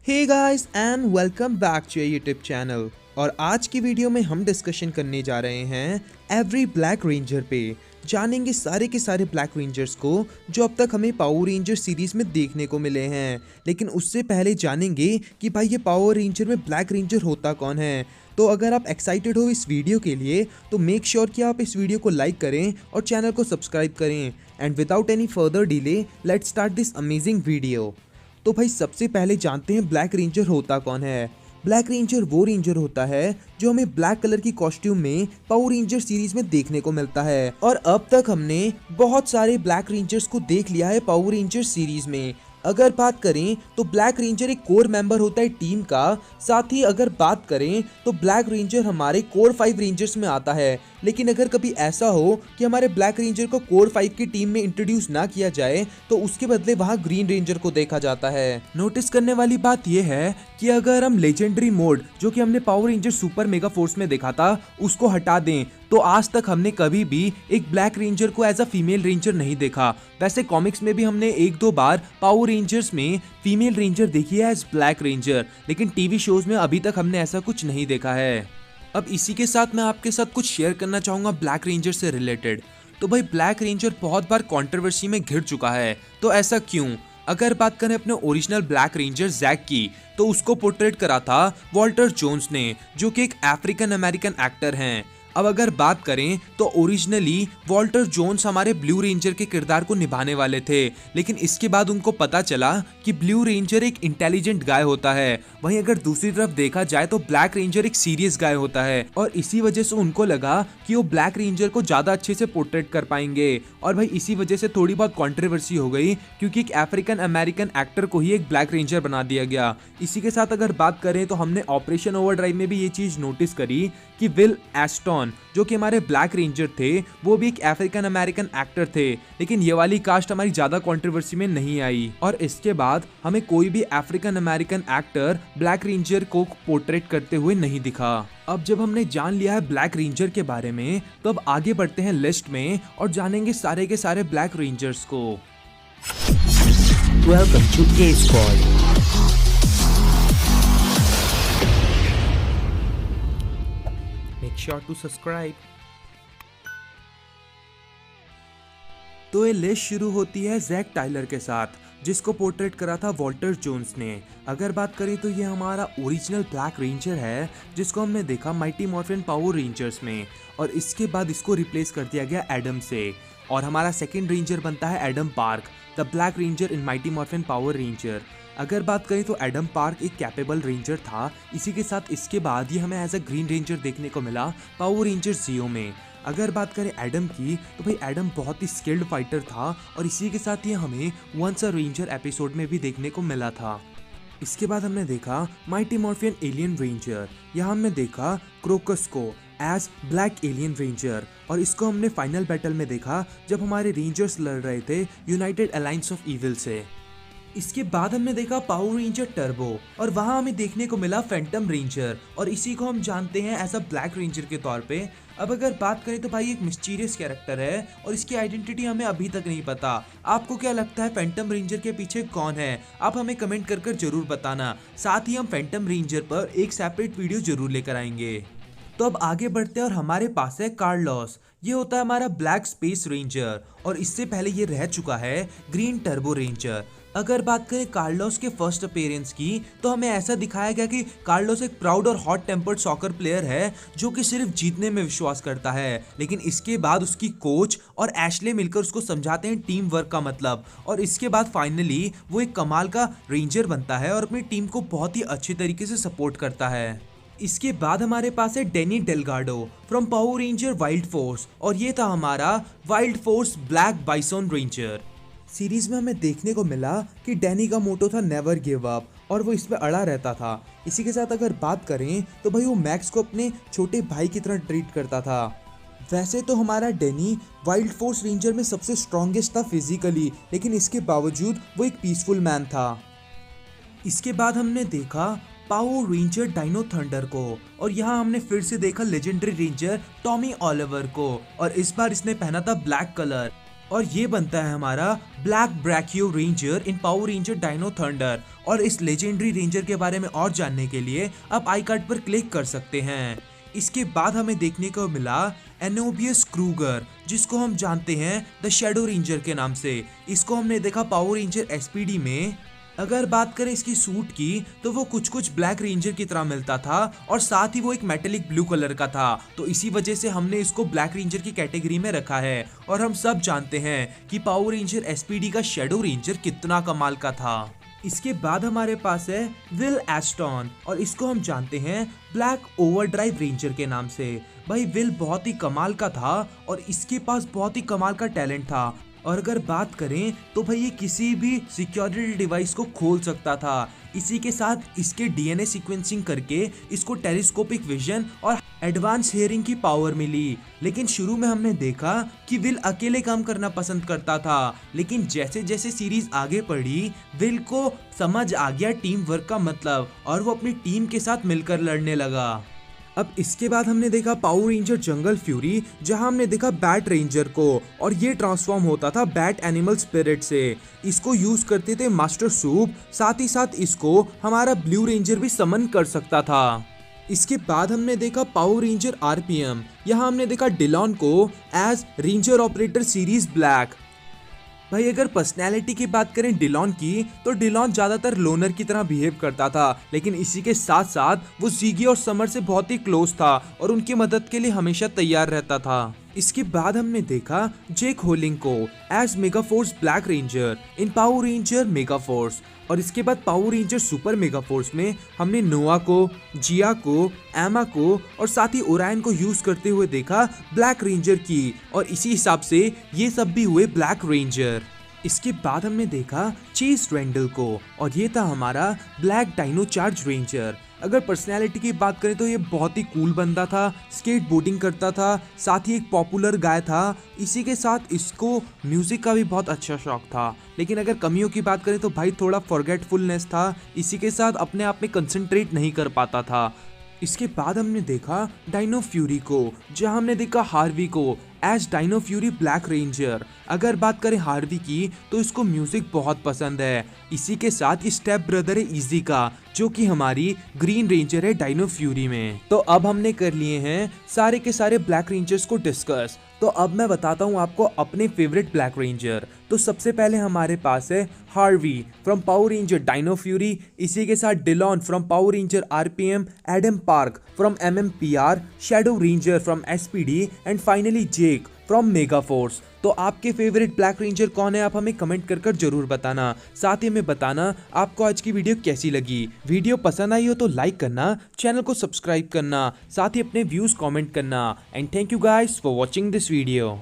Hey guys and welcome back to YouTube channel. और आज की वीडियो में हम डिस्कशन करने जा रहे हैं एवरी ब्लैक रेंजर पे। जानेंगे सारे के सारे ब्लैक रेंजर्स को जो अब तक हमें पावर रेंजर सीरीज में देखने को मिले हैं। लेकिन उससे पहले जानेंगे कि भाई ये पावर रेंजर में ब्लैक रेंजर होता कौन है। तो अगर आप एक्साइटेड हो इस वीडियो के लिए तो मेक श्योर कि आप इस वीडियो को लाइक करें और चैनल को सब्सक्राइब करें। And without any further delay let's start this amazing video. तो भाई सबसे पहले जानते हैं ब्लैक रेंजर होता कौन है। ब्लैक रेंजर वो रेंजर होता है जो हमें ब्लैक कलर की कॉस्ट्यूम में पावर रेंजर सीरीज में देखने को मिलता है। और अब तक हमने बहुत सारे ब्लैक रेंजर्स को देख लिया है पावर रेंजर सीरीज में। अगर बात करें तो ब्लैक रेंजर एक कोर मेंबर होता है टीम का। साथ ही अगर बात करें तो ब्लैक रेंजर हमारे कोर 5 रेंजर्स में आता है। लेकिन अगर कभी ऐसा हो कि हमारे ब्लैक रेंजर को कोर 5 की टीम में इंट्रोड्यूस ना किया जाए तो उसके बदले वहां ग्रीन रेंजर को देखा जाता है। नोटिस करने वाली बात यह है कि अगर हम लेजेंडरी मोड जो कि हमने power Ranger Super Mega Force में देखा था उसको हटा दें तो आज तक हमने कभी भी एक ब्लैक रेंजर को एज अ फीमेल रेंजर नहीं देखा। वैसे कॉमिक्स में भी हमने एक दो बार पावर रेंजर्स में फीमेल रेंजर देखी है एज ब्लैक रेंजर, लेकिन टीवी शोज में अभी तक हमने ऐसा कुछ नहीं देखा है। अब इसी के साथ मैं आपके साथ कुछ शेयर करना चाहूंगा ब्लैक रेंजर से रिलेटेड। तो भाई ब्लैक रेंजर बहुत बार कंट्रोवर्सी में घिर चुका है, तो ऐसा क्यों? अगर बात करें अपने ओरिजिनल ब्लैक रेंजर जैक की तो उसको पोर्ट्रेट करा था वॉल्टर जोन्स ने, जो कि एक अफ्रीकन अमेरिकन एक्टर हैं। अब अगर बात करें तो ओरिजिनली वॉल्टर जोन्स हमारे ब्लू रेंजर के किरदार को निभाने वाले थे, लेकिन इसके बाद उनको पता चला कि ब्लू रेंजर एक इंटेलिजेंट गाय होता है। वहीं अगर दूसरी तरफ देखा जाए तो ब्लैक रेंजर एक सीरियस गाय होता है, और इसी वजह से उनको लगा कि वो ब्लैक रेंजर को ज्यादा अच्छे से पोर्ट्रेट कर पाएंगे। और भाई इसी वजह से थोड़ी बहुत कंट्रोवर्सी हो गई, क्योंकि एक अफ्रीकन अमेरिकन एक्टर को ही एक ब्लैक रेंजर बना दिया गया। इसी के साथ अगर बात करें तो हमने ऑपरेशन ओवरड्राइव में भी ये चीज नोटिस करी कि विल एस्टन जो कि हमारे ब्लैक रेंजर थे वो भी एक अफ्रीकन अमेरिकन एक्टर थे, लेकिन ये वाली कास्ट हमारी ज्यादा कंट्रोवर्सी में नहीं आई। और इसके बाद हमें कोई भी African American actor black ranger को पोर्ट्रेट करते हुए नहीं दिखा। अब जब हमने जान लिया है ब्लैक रेंजर के बारे में तो अब आगे बढ़ते हैं लिस्ट में और जानेंगे सारे के सारे ब्लैक रेंजर्स को। Welcome to A Squad. Make sure to subscribe. तो ये लिस्ट शुरू होती है जैक टाइलर के साथ, जिसको पोर्ट्रेट करा था वॉल्टर जोन्स ने। अगर बात करें तो ये हमारा ओरिजिनल ब्लैक रेंजर है जिसको हमने देखा माइटी मॉर्फिन पावर रेंजर्स में, और इसके बाद इसको रिप्लेस कर दिया गया एडम से। और हमारा सेकंड रेंजर बनता है Adam park, the black Ranger in mighty morphine power ranger. अगर बात करें तो एडम पार्क एक कैपेबल रेंजर था। इसी के साथ इसके बाद ये हमें एज अ ग्रीन रेंजर देखने को मिला पावर रेंजर जियो में। अगर बात करें एडम की तो भाई एडम बहुत ही स्किल्ड फाइटर था, और इसी के साथ ये हमें वंस अ रेंजर एपिसोड में भी देखने को मिला था। इसके बाद हमने देखा माइटी मॉर्फियन एलियन रेंजर। यहाँ हमने देखा क्रोकस को एज ब्लैक एलियन रेंजर, और इसको हमने फाइनल बैटल में देखा जब हमारे रेंजर्स लड़ रहे थे यूनाइटेड अलायंस ऑफ इविल से। इसके बाद हमने देखा पावर रेंजर टर्बो, और वहां हमें देखने को मिला फैंटम रेंजर, और इसी को हम जानते हैं एज अ ब्लैक रेंजर के तौर पे। अब अगर बात करें तो भाई एक मिस्टीरियस कैरेक्टर है और इसकी आइडेंटिटी हमें अभी तक नहीं पता। आपको क्या लगता है फैंटम रेंजर के पीछे कौन है? आप हमें कमेंट कर जरूर बताना। साथ ही हम फैंटम रेंजर पर एक सेपरेट वीडियो जरूर लेकर आएंगे। तो अब आगे बढ़ते हैं और हमारे पास है कार्लोस। ये होता है हमारा ब्लैक स्पेस रेंजर, और इससे पहले ये रह चुका है ग्रीन टर्बो रेंजर। अगर बात करें कार्लोस के फर्स्ट अपीयरेंस की तो हमें ऐसा दिखाया गया कि कार्लोस एक प्राउड और हॉट टेम्पर्ड सॉकर प्लेयर है जो कि सिर्फ जीतने में विश्वास करता है। लेकिन इसके बाद उसकी कोच और एशले मिलकर उसको समझाते हैं टीम वर्क का मतलब, और इसके बाद फाइनली वो एक कमाल का रेंजर बनता है और अपनी टीम को बहुत ही अच्छे तरीके से सपोर्ट करता है। इसके बाद हमारे पास है Danny Delgado from Power Ranger Wild Force, और ये था हमारा Wild Force Black Bison Ranger. Series में हमें देखने को मिला कि डैनी का मोटो था नेवर गिव अप, और वो इस पे अड़ा रहता था। इसी के साथ अगर बात करें तो भाई वो मैक्स को अपने छोटे भाई की तरह ट्रीट करता था। वैसे तो हमारा डैनी वाइल्ड फोर्स रेंजर में सबसे स्ट्रॉन्गेस्ट था फिजिकली, लेकिन इसके बावजूद वो एक पीसफुल मैन था। इसके बाद हमने देखा पावर रेंजर डायनो थंडर को, और यहाँ हमने फिर से देखा लेजेंडरी रेंजर टॉमी ऑलिवर को, और इस बार इसने पहना था ब्लैक कलर। और ये बनता है हमारा black ब्रैकियो ranger in Power ranger dino thunder. और इस लेजेंडरी रेंजर के बारे में और जानने के लिए आप आई कार्ड पर क्लिक कर सकते हैं। इसके बाद हमें देखने को मिला एनोबियस क्रूगर, जिसको हम जानते हैं द शैडो रेंजर के नाम से। इसको हमने देखा पावर रेंजर एसपीडी में। अगर बात करें इसकी सूट की तो वो कुछ ब्लैक रेंजर की तरह मिलता था और साथ ही वो एक मेटेलिक ब्लू कलर का था, तो इसी वजह से हमने इसको ब्लैक रेंजर की कैटेगरी में रखा है। और हम सब जानते हैं कि पावर रेंजर एसपीडी का शैडो रेंजर कितना कमाल का था। इसके बाद हमारे पास है विल एस्टन और इसको हम जानते हैं ब्लैक ओवरड्राइव रेंजर के नाम से। भाई विल बहुत ही कमाल का था और इसके पास बहुत ही कमाल का टैलेंट था। और अगर बात करें तो भाई ये किसी भी सिक्योरिटी डिवाइस को खोल सकता था। इसी के साथ इसके डीएनए सीक्वेंसिंग करके इसको टेलीस्कोपिक विजन और एडवांस हियरिंग की पावर मिली। लेकिन शुरू में हमने देखा कि विल अकेले काम करना पसंद करता था, लेकिन जैसे जैसे सीरीज आगे बढ़ी विल को समझ आ गया टीम वर्क का मतलब और वो अपनी टीम के साथ मिलकर लड़ने लगा। अब इसके बाद हमने देखा पावर रेंजर जंगल फ्यूरी, जहां हमने देखा बैट रेंजर को और ये ट्रांसफॉर्म होता था बैट एनिमल स्पिरिट से। इसको यूज करते थे मास्टर सूप, साथ ही साथ इसको हमारा ब्लू रेंजर भी समन कर सकता था। इसके बाद हमने देखा पावर रेंजर आरपीएम, यहाँ हमने देखा डिलॉन को as ranger operator series black. भाई अगर पर्सनैलिटी की बात करें डिलॉन की, तो डिलॉन ज्यादातर लोनर की तरह बिहेव करता था, लेकिन इसी के साथ साथ वो ज़िगी और समर से बहुत ही क्लोज था और उनकी मदद के लिए हमेशा तैयार रहता था। इसके बाद हमने देखा जेक होलिंग को as Mega Force Black Ranger in Power Ranger Mega Force. और इसके बाद Power Ranger Super Mega Force में हमने नोआ को, जिया को, एमा को और साथ ही ओरायन को यूज करते हुए देखा ब्लैक रेंजर की, और इसी हिसाब से ये सब भी हुए ब्लैक रेंजर। इसके बाद हमने देखा चेस रेंडल को और ये था हमारा ब्लैक डाइनो चार्ज रेंजर। अगर पर्सनैलिटी की बात करें तो ये बहुत ही कूल बंदा था, स्केट बोर्डिंग करता था, साथ ही एक पॉपुलर गाय था। इसी के साथ इसको म्यूजिक का भी बहुत अच्छा शौक था। लेकिन अगर कमियों की बात करें तो भाई थोड़ा फॉरगेटफुलनेस था, इसी के साथ अपने आप में कंसंट्रेट नहीं कर पाता था। इसके बाद हमने देखा डाइनो फ्यूरी को, जहां हमने देखा हार्वी को as dino fury black ranger. अगर बात करें हार्वी की तो इसको म्यूजिक बहुत पसंद है। इसी के साथ ये स्टेप ब्रदर है इजी का, जो कि हमारी ग्रीन रेंजर है डाइनो फ्यूरी में। तो अब हमने कर लिए हैं सारे के सारे ब्लैक रेंजर्स को डिस्कस। तो अब मैं बताता हूँ आपको अपने फेवरेट ब्लैक रेंजर। तो सबसे पहले हमारे पास है Harvey from Power Ranger Dino Fury. इसी के साथ Dillon from Power Ranger RPM, Adam Park from MMPR, Shadow Ranger from SPD and finally Jake from Mega Force. तो आपके फेवरेट ब्लैक रेंजर कौन है, आप हमें कमेंट कर जरूर बताना। साथ ही हमें बताना आपको आज की वीडियो कैसी लगी। वीडियो पसंद आई हो तो लाइक करना, चैनल को सब्सक्राइब करना, साथ ही अपने व्यूज कमेंट करना। And thank you guys for watching this video.